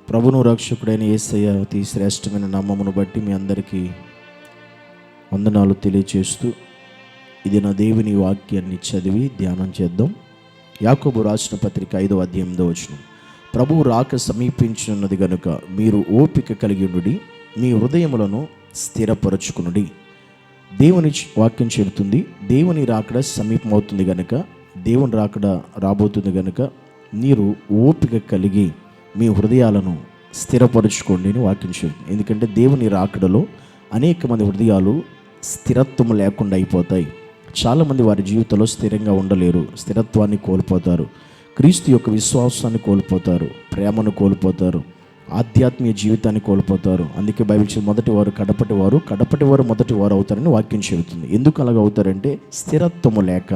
ప్రభును రక్షకుడైన యేసయ్య అతి శ్రేష్టమైన నామమును బట్టి మీ అందరికీ వందనాలు తెలియచేస్తూ ఇది నా దేవుని వాక్యాన్ని చదివి ధ్యానం చేద్దాం. యాకోబు రాసిన పత్రిక 5వ అధ్యాయం 8వ వచనం. ప్రభువు రాక సమీపించున్నది గనుక మీరు ఓపిక కలిగి ఉండుడి, మీ హృదయములను స్థిరపరచుకునుడి. దేవుని వాక్యం చెబుతుంది, దేవుని రాకడ సమీపమవుతుంది గనుక, దేవుని రాకడ రాబోతుంది గనుక మీరు ఓపిక కలిగి మీ హృదయాలను స్థిరపరచుకోండి అని వాక్యం చెబుతుంది. ఎందుకంటే దేవుని రాకడలో అనేక మంది హృదయాలు స్థిరత్వం లేకుండా అయిపోతాయి. చాలామంది వారి జీవితంలో స్థిరంగా ఉండలేరు, స్థిరత్వాన్ని కోల్పోతారు, క్రీస్తు యొక్క విశ్వాసాన్ని కోల్పోతారు, ప్రేమను కోల్పోతారు, ఆధ్యాత్మిక జీవితాన్ని కోల్పోతారు. అందుకే బైబిల్ మొదటి వారు కడపటి వారు మొదటి వారు అవుతారని వాక్యం చెబుతుంది. ఎందుకు అలాగ అవుతారంటే స్థిరత్వము లేక.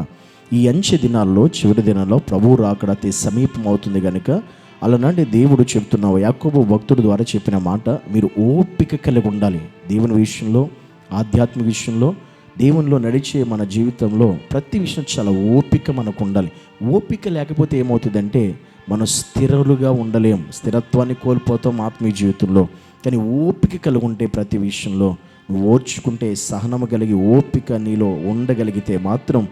ఈ అంచె దినాల్లో, చివరి దినాల్లో ప్రభువు రాకడ అతి సమీపం అవుతుంది కనుక అలాంటి దేవుడు చెప్తున్నావు, యాకోబు భక్తుడి ద్వారా చెప్పిన మాట, మీరు ఓపిక కలిగి ఉండాలి. దేవుని విషయంలో, ఆధ్యాత్మిక విషయంలో, దేవునిలో నడిచే మన జీవితంలో ప్రతి విషయం చాలా ఓపిక మనకు ఉండాలి. ఓపిక లేకపోతే ఏమవుతుందంటే మనం స్థిరులుగా ఉండలేం, స్థిరత్వాన్ని కోల్పోతాం ఆత్మీయ జీవితంలో. కానీ ఓపిక కలిగి ఉంటే ప్రతి విషయంలో నువ్వు ఓర్చుకుంటే, సహనము కలిగి ఓపిక నీలో ఉండగలిగితే మాత్రం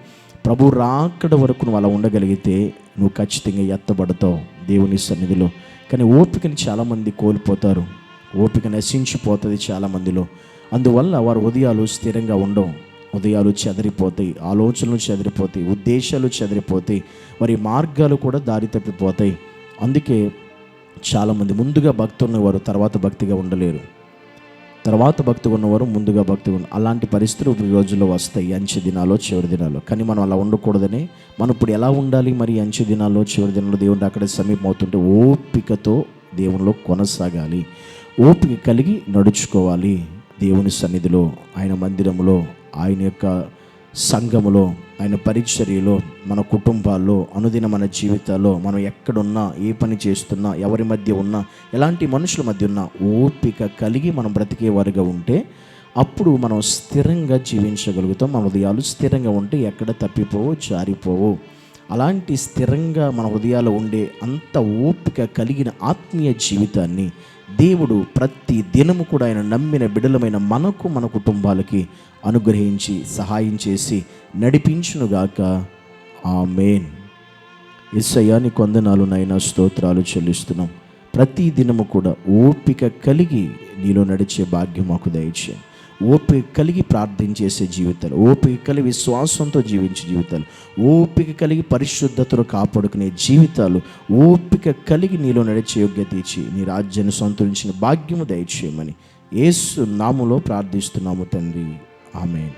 ప్రభు రాకడ వరకు నువ్వు అలా ఉండగలిగితే నువ్వు ఖచ్చితంగా ఎత్తబడతావు దేవుని సన్నిధిలో. కానీ ఓపికని చాలామంది కోల్పోతారు, ఓపిక నశించిపోతుంది చాలామందిలో. అందువల్ల వారి ఉదయాలు స్థిరంగా ఉండవు, ఉదయాలు చెదిరిపోతాయి, ఆలోచనలు చెదిరిపోతాయి, ఉద్దేశాలు చెదిరిపోతాయి, వారి మార్గాలు కూడా దారి తప్పిపోతాయి. అందుకే చాలామంది ముందుగా భక్తి ఉన్నవారు తర్వాత భక్తిగా ఉండలేరు, తర్వాత భక్తి ఉన్నవారు ముందుగా భక్తి అలాంటి పరిస్థితులు ఈ రోజుల్లో వస్తాయి, అంచె దినాల్లో, చివరి దినాల్లో. కానీ మనం అలా ఉండకూడదని, మనం ఇప్పుడు ఎలా ఉండాలి మరి అంచె దినాల్లో, చివరి దినాల్లో దేవుని అక్కడ సమీపం అవుతుంటే ఓపికతో దేవునిలో కొనసాగాలి, ఓపిక కలిగి నడుచుకోవాలి. దేవుని సన్నిధిలో, ఆయన మందిరంలో, ఆయన యొక్క సంఘములో, ఆయన పరిచర్యలో, మన కుటుంబాల్లో, అనుదిన మన జీవితాల్లో, మనం ఎక్కడున్నా, ఏ పని చేస్తున్నా, ఎవరి మధ్య ఉన్నా, ఎలాంటి మనుషుల మధ్య ఉన్నా ఓపిక కలిగి మనం బ్రతికేవారుగా ఉంటే అప్పుడు మనం స్థిరంగా జీవించగలుగుతాం. మన హృదయాలు స్థిరంగా ఉంటే ఎక్కడ తప్పిపోవు, జారిపోవు. అలాంటి స్థిరంగా మన హృదయాలు ఉండే అంత ఓపిక కలిగిన ఆత్మీయ జీవితాన్ని దేవుడు ప్రతి దినము కూడా ఆయన నమ్మిన బిడ్డలమైన మనకు, మన కుటుంబాలకి అనుగ్రహించి సహాయం చేసి నడిపించునుగాక. ఆమేన్. యేసయ్యా నీకు వందనాలు నాయనా, స్తోత్రాలు చెల్లిస్తున్నాం. ప్రతి దినము కూడా ఓపిక కలిగి నీలో నడిచే భాగ్యం మాకు దయచేయండి. ఓపిక కలిగి ప్రార్థన చేసే జీవితాలు, ఓపిక కలిగి విశ్వాసంతో జీవించే జీవితాలు, ఓపిక కలిగి పరిశుద్ధతను కాపాడుకునే జీవితాలు, ఓపిక కలిగి నీలో నడిచే యోగ్యత ఇచ్చి నీ రాజ్యాన్ని సంతరించిన భాగ్యము దయచేయమని యేసు నామములో ప్రార్థిస్తున్నాము తండ్రి. ఆమేన్.